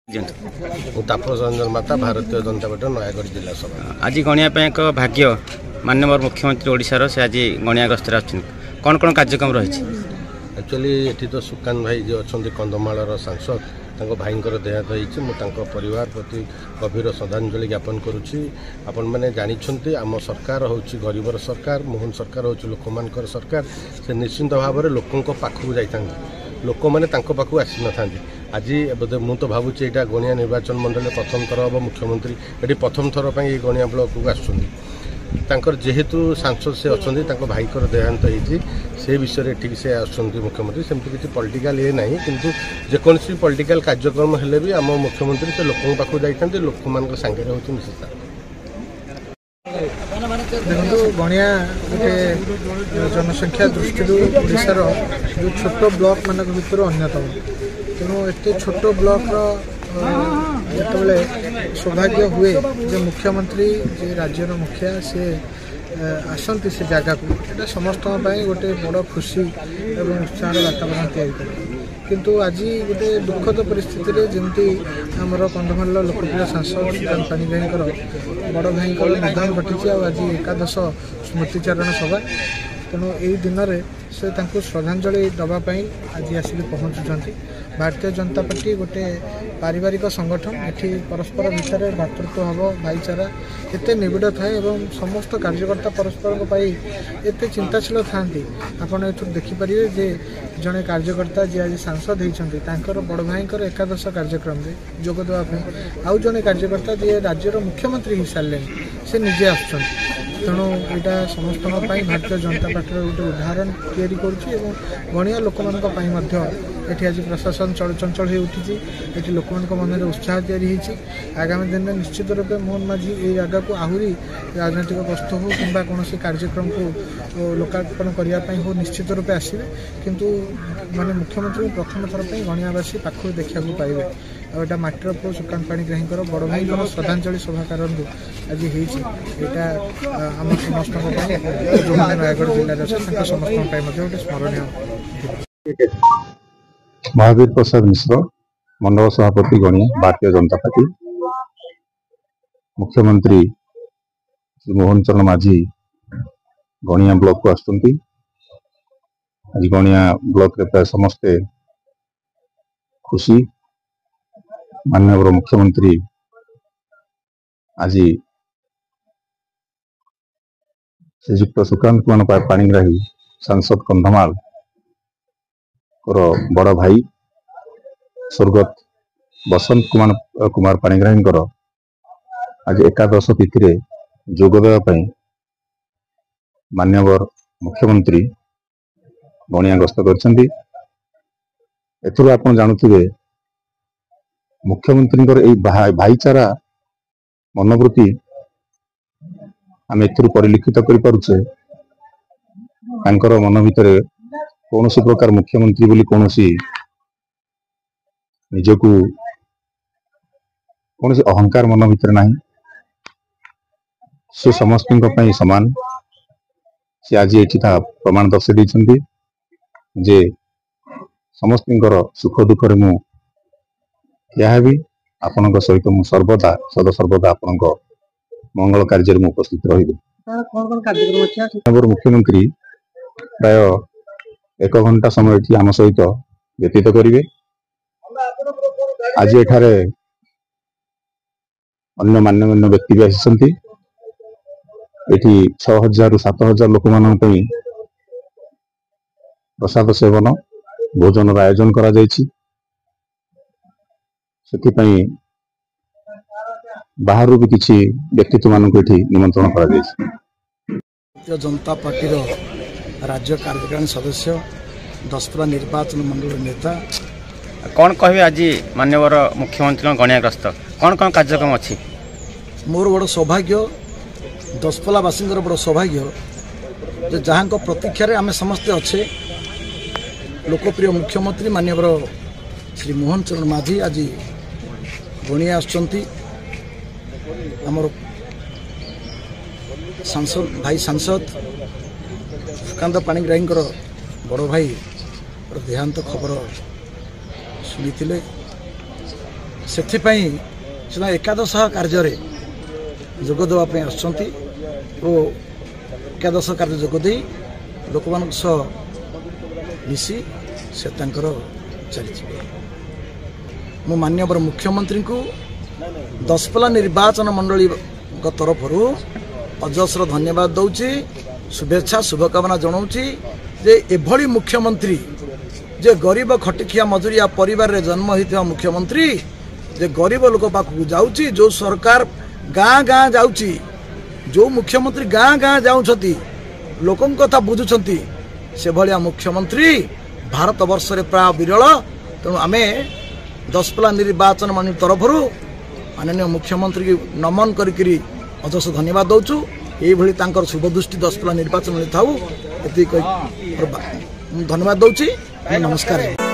तापस रंजन माता भारतीय जनता पार्टी नयागढ़ जिला सभा आज गणिया एक भाग्य माननीय मुख्यमंत्री ओडिशार से आज गणिया गस्तर कौन कौन कार्यक्रम रही एक्चुअली ये तो सुकांत भाई जो अच्छा कंधमाल सांसद भाई देहांत हो परिवार प्रति गभीर श्रद्धांजलि ज्ञापन करुच्ची आपण मैंने जानते आम सरकार हूँ गरीबर सरकार मोहन सरकार हूँ लोक मान सरकार से निश्चिंत भाव में लोकों पाखक जाता लोक मैंने पाखक आसी न था आज मु तो भावुँ यहाँ गणिया निर्वाचन मंडल प्रथम थर हम मुख्यमंत्री ये प्रथम थर पर गणिया ब्लॉक को आसुँच जेहेतु सांसद से अच्छा भाई देहांत होती से विषय ठीक से आसुँच मुख्यमंत्री सेमती किसी पॉलिटिकल ये ना कि जेकोसी पॉलिटिकल कार्यक्रम हेले भी आम मुख्यमंत्री से लोक पाखक जाते लोक मान सांगे हूँ मिशिता देखो गणिया गोटे जनसंख्या दृष्टि ओडिशार जो छोट ब्लॉक मान भर अन्यतम तेणु एत छोट ब्लॉक जिते सौभाग्य हुए जे मुख्यमंत्री जे राज्यर मुखिया से आसती से जगह को ये समस्त गोटे बड़ खुशी और उत्साह वातावरण तैयारी करे किंतु आज गोटे दुखद परिस्थिति रे जमती आमर कंधमाल लोकप्रिय सांसद सुकांत पाणिग्राही बड़ भाई निधन घटी आज एकादश स्मृतिचारण सभा तेणु यही दिन में से श्रद्धांजलि दवापाई आज आसिक पहुँचुंट भारतीय जनता पार्टी गोटे पारिवारिक संगठन ये परस्पर भितर भातृत्व भाव भाईचारा एत निबिड़ थाए और समस्त कार्यकर्ता परस्पर एत चिंताशील था आपड़ ए देखिपारे जे जड़े कार्यकर्ता जी आज सांसद होती बड़ भाई एकादश कार्यक्रम में जोग देवाई आउ जड़े कार्यकर्ता जी राज्यर मुख्यमंत्री हो सारे से निजे आस तेणु यहाँ समस्त भारतीय जनता पार्टी गोटे उदाहरण तैयारी करुच्ची गणिया लोक मान ये आज प्रशासन चलचंचल हो उठी ये लोक मन उत्साह तैयारी आगामी दिन में निश्चित रूप मोहन माझी ये जगह को आहरी राजनैतिक गस्त हो कि कौन कार्यक्रम को लोकार्पण करने हो निश्चित रूप आसवे किंतु माने मुख्यमंत्री प्रथम थर पर गणियावासी पाखु देखा पाइबे आटा माटर पु सुकांत पाणिग्राही बड़ भाई श्रद्धांजलि सभा कारण आज होता आम समस्त जो नयागढ़ जिले समस्त गोटे स्मरणीय महावीर प्रसाद मिश्र मंडल सभापति गणिया भारतीय जनता पार्टी मुख्यमंत्री श्री मोहन चरण माझी गणिया ब्लॉक को आसुँच आज गणिया ब्लॉक रे प्राय समस्ते खुशी माननीय मुख्यमंत्री आज श्रीजुक्त सुकांत कुमार पाणिग्राही सांसद कंधमाल बड़ भाई स्वर्गत बसंत कुमार पाणिग्राही आज एकादश तिथि रे जोग देवाई मान्यवर मुख्यमंत्री गणिया गस्त करछंती एथुर आपण जानुथिबे मुख्यमंत्री भाईचारा मनोवृत्ति आम एथुर परिलक्षित कर पारुछे मन भितर कौन प्रकार मुख्यमंत्री बोली कौन निजकू कौन अहंकार मन भितर नहीं से समस्त समान से आज ये प्रमाण दर्शाई देते जे समस्त सुख दुख मु भी आपण सहित मु सर्वदा सदासर्वदा आपण मंगल कार्य में उपस्थित रही मुख्यमंत्री प्राय 1 घंटा समय आम सहित व्यतीत करेंगे आज एठारे अन्य मान्यगण्य व्यक्ति भी आसी 6000 ରୁ 7000 लोक मान प्रसाद सेवन भोजन आयोजन करा बाहर भी किसी व्यक्तित्व मान निमंत्रण कर जनता पार्टी राज्य कार्यकारिणी सदस्य दसपला निर्वाचन मंडल नेता कौन कहे आज मान्यवर मुख्यमंत्री गणिया ग्रस्त कौन कौन कार्यक्रम अच्छी मोर बड़ सौभाग्य दसपलावासी बड़ सौभाग्य जहाँ प्रतीक्षा आम समस्ते अच्छे लोकप्रिय मुख्यमंत्री मान्यवर श्री मोहन चरण माझी आज गणिया आमर सांसद भाई सांसद सुकांत पाणिग्राही बड़ भाई देहांत खबर शुणी ସେଥିପାଇଁ ସେ ଏକାଦଶ କାର୍ଯ୍ୟରେ ଯୋଗ ଦେବା ପାଇଁ ଆସୁଛନ୍ତି ଓ ଏକାଦଶ କାର୍ଯ୍ୟ ଯୋଗ ଦେଇ ଲୋକମାନଙ୍କ ସହ ମିଶି ସେ ତାଙ୍କର ଚାଲିଯିବେ। ମୁଁ ମାନ୍ୟବର ମୁଖ୍ୟମନ୍ତ୍ରୀଙ୍କୁ ଦଶପଲ୍ଲା ନିର୍ବାଚନ ମଣ୍ଡଳୀଙ୍କ ତରଫରୁ ଅଜସ୍ର ଧନ୍ୟବାଦ ଦେଉଛି, शुभेच्छा शुभकामना जनाऊँगी जे एभली मुख्यमंत्री जे गरीब खटिखिया मजुरिया परिवार रे जन्म होता मुख्यमंत्री जे गरीब लोक पाखक जाऊँगी, जो सरकार गाँ गाँ जाऊँगी, जो मुख्यमंत्री गाँ गाँ जाऊँगी लोकों कथा बुझुंट से भाया मुख्यमंत्री भारत वर्ष रे प्राय विरल। तेणु आमे दशपल्ला निर्वाचन मंडली तरफ माननीय मुख्यमंत्री की नमन करी अजस्र धन्यवाद दौचु। यही तांकर शुभदृष्टि दशपल्ला निर्वाचन मिली था धन्यवाद दौची। नमस्कार।